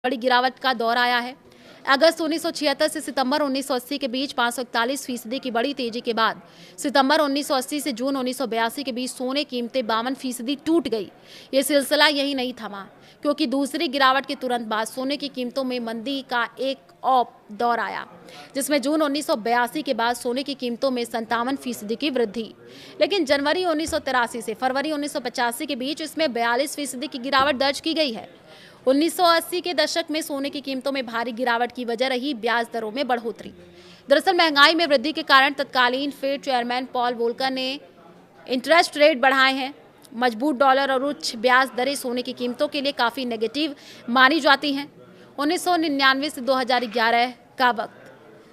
बड़ी गिरावट का दौर आया है। अगस्त 1976 से सितंबर 1980 के बीच 541% की बड़ी तेजी के बाद सितंबर 1980 से जून 1982 के बीच सोने कीमतें 52% टूट गई। ये सिलसिला यही नहीं थमा, क्योंकि दूसरी गिरावट के तुरंत बाद सोने की कीमतों में मंदी का एक और दौर आया, जिसमें जून 1982 के बाद सोने की कीमतों में 57% की वृद्धि। लेकिन जनवरी 1983 से फरवरी 1985 के बीच इसमें 42% की गिरावट दर्ज की गई है। 1980 के दशक में सोने की कीमतों में भारी गिरावट की वजह रही ब्याज दरों में बढ़ोतरी। दरअसल महंगाई में वृद्धि के कारण तत्कालीन फेड चेयरमैन पॉल वोल्कर ने इंटरेस्ट रेट बढ़ाए हैं। मजबूत डॉलर और उच्च ब्याज दरें सोने की कीमतों के लिए काफ़ी नेगेटिव मानी जाती हैं। 1999 से 2011 का वक्त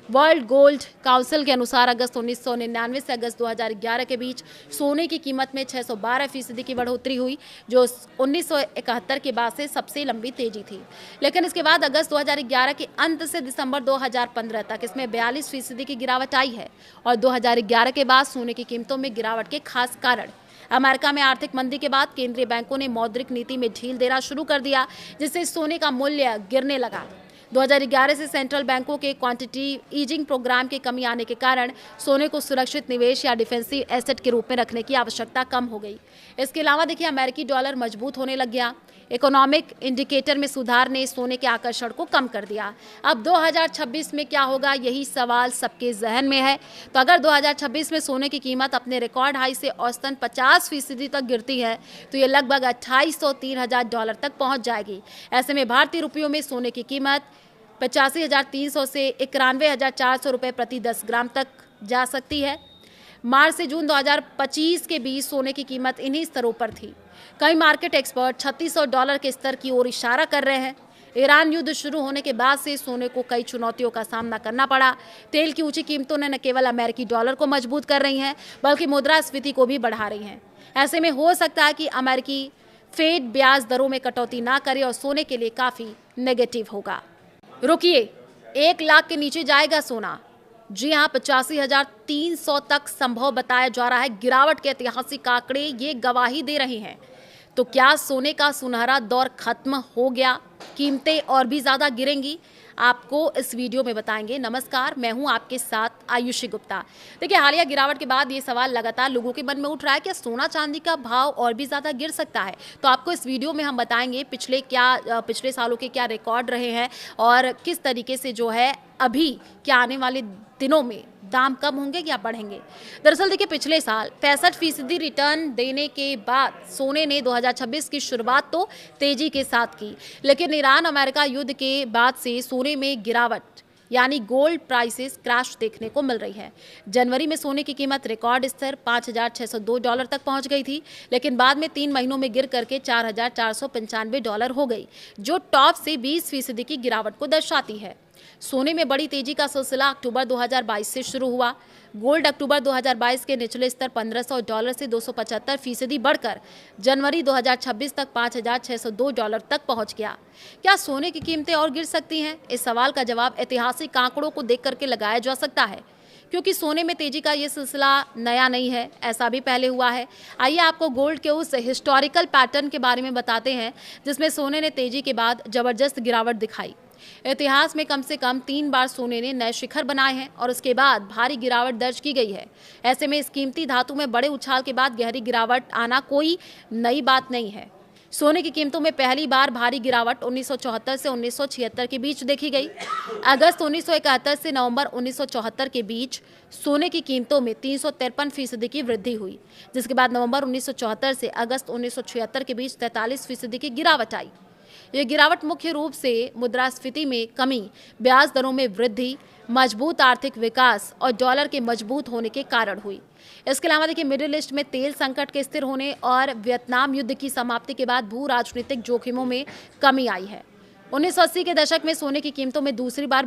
वर्ल्ड गोल्ड काउंसिल के अनुसार अगस्त 1999 से अगस्त 2011 के बीच सोने की कीमत में 612% की बढ़ोतरी हुई, जो 1971 के बाद से सबसे लंबी तेजी थी। लेकिन इसके बाद अगस्त 2011 के अंत से दिसंबर 2015 तक इसमें 42% की गिरावट आई है। और 2011 के बाद सोने की कीमतों में गिरावट के खास कारण अमेरिका में आर्थिक मंदी के बाद केंद्रीय बैंकों ने मौद्रिक नीति में ढील देना शुरू कर दिया, जिससे सोने का मूल्य गिरने लगा। 2011 से सेंट्रल बैंकों के क्वांटिटेटिव ईजिंग प्रोग्राम की कमी आने के कारण सोने को सुरक्षित निवेश या डिफेंसिव एसेट के रूप में रखने की आवश्यकता कम हो गई। इसके अलावा देखिए, अमेरिकी डॉलर मजबूत होने लग गया। इकोनॉमिक इंडिकेटर में सुधार ने सोने के आकर्षण को कम कर दिया। अब 2026 में क्या होगा, यही सवाल सबके जहन में है। तो अगर 2026 में सोने की कीमत अपने रिकॉर्ड हाई से औसतन 50% तक गिरती है, तो ये लगभग 2803,000 डॉलर तक पहुंच जाएगी। ऐसे में भारतीय रुपयों में सोने की कीमत 85,300 से 91,400 रुपये प्रति 10 ग्राम तक जा सकती है। मार्च से जून 2025 के बीच सोने की कीमत इन्हीं स्तरों पर थी। कई मार्केट एक्सपर्ट $3600 के स्तर की ओर इशारा कर रहे हैं। ईरान युद्ध शुरू होने के बाद से सोने को कई चुनौतियों का सामना करना पड़ा। तेल की ऊंची कीमतों ने न केवल अमेरिकी डॉलर को मजबूत कर रही हैं, बल्कि मुद्रास्फीति को भी बढ़ा रही हैं। ऐसे में हो सकता है कि अमेरिकी फेड ब्याज दरों में कटौती ना करे और सोने के लिए काफ़ी नेगेटिव होगा। रुकिए, 1 लाख के नीचे जाएगा सोना? जी हाँ, 85,300 तक संभव बताया जा रहा है। गिरावट के ऐतिहासिक आंकड़े ये गवाही दे रहे हैं। तो क्या सोने का सुनहरा दौर खत्म हो गया? कीमतें और भी ज़्यादा गिरेंगी? आपको इस वीडियो में बताएंगे। नमस्कार, मैं हूं आपके साथ आयुषी गुप्ता। देखिए, हालिया गिरावट के बाद ये सवाल लगातार लोगों के मन में उठ रहा है कि सोना चांदी का भाव और भी ज़्यादा गिर सकता है। तो आपको इस वीडियो में हम बताएंगे पिछले सालों के क्या रिकॉर्ड रहे हैं और किस तरीके से जो है अभी क्या आने वाले दिनों में दाम कम होंगे या बढ़ेंगे। दरअसल देखिए, पिछले साल 65% रिटर्न देने के बाद सोने ने 2026 की शुरुआत तो तेजी के साथ की, लेकिन ईरान अमेरिका युद्ध के बाद से सोने में गिरावट यानी गोल्ड प्राइसेस क्रैश देखने को मिल रही है। जनवरी में सोने की कीमत रिकॉर्ड स्तर $5,602 तक पहुंच गई थी, लेकिन बाद में 3 महीनों में गिर करके $4,495 हो गई, जो टॉप से 20% की गिरावट को दर्शाती है। सोने में बड़ी तेजी का सिलसिला अक्टूबर 2022 से शुरू हुआ। गोल्ड अक्टूबर 2022 के निचले स्तर $1,500 से 275% बढ़कर जनवरी 2026 तक $5,602 तक पहुंच गया। क्या सोने की कीमतें और गिर सकती हैं? इस सवाल का जवाब ऐतिहासिक आंकड़ों को देख करके लगाया जा सकता है, क्योंकि सोने में तेजी का ये सिलसिला नया नहीं है, ऐसा भी पहले हुआ है। आइए आपको गोल्ड के उस हिस्टोरिकल पैटर्न के बारे में बताते हैं, जिसमें सोने ने तेजी के बाद जबरदस्त गिरावट दिखाई। इतिहास में कम से कम 3 बार सोने ने नए शिखर बनाए हैं और उसके बाद भारी गिरावट दर्ज की गई है। ऐसे में इस कीमती धातु में बड़े उछाल के बाद गहरी गिरावट आना कोई नई बात नहीं है। सोने की कीमतों में पहली बार भारी गिरावट 1974 से 1976 के बीच देखी गई। अगस्त 1971 से नवंबर 1974 के बीच सोने की कीमतों में 353% की वृद्धि हुई, जिसके बाद नवंबर 1974 से अगस्त 1976 के बीच 43% की गिरावट आई। ये गिरावट मुख्य रूप से मुद्रास्फीति में कमी, ब्याज दरों में वृद्धि, मजबूत आर्थिक विकास और डॉलर के मजबूत होने के कारण हुई। इसके अलावा देखिए, मिडिल ईस्ट में तेल संकट के स्थिर होने और वियतनाम युद्ध की समाप्ति के बाद भू राजनीतिक जोखिमों में कमी आई है। 1980 के दशक में सोने की कीमतों में दूसरी बार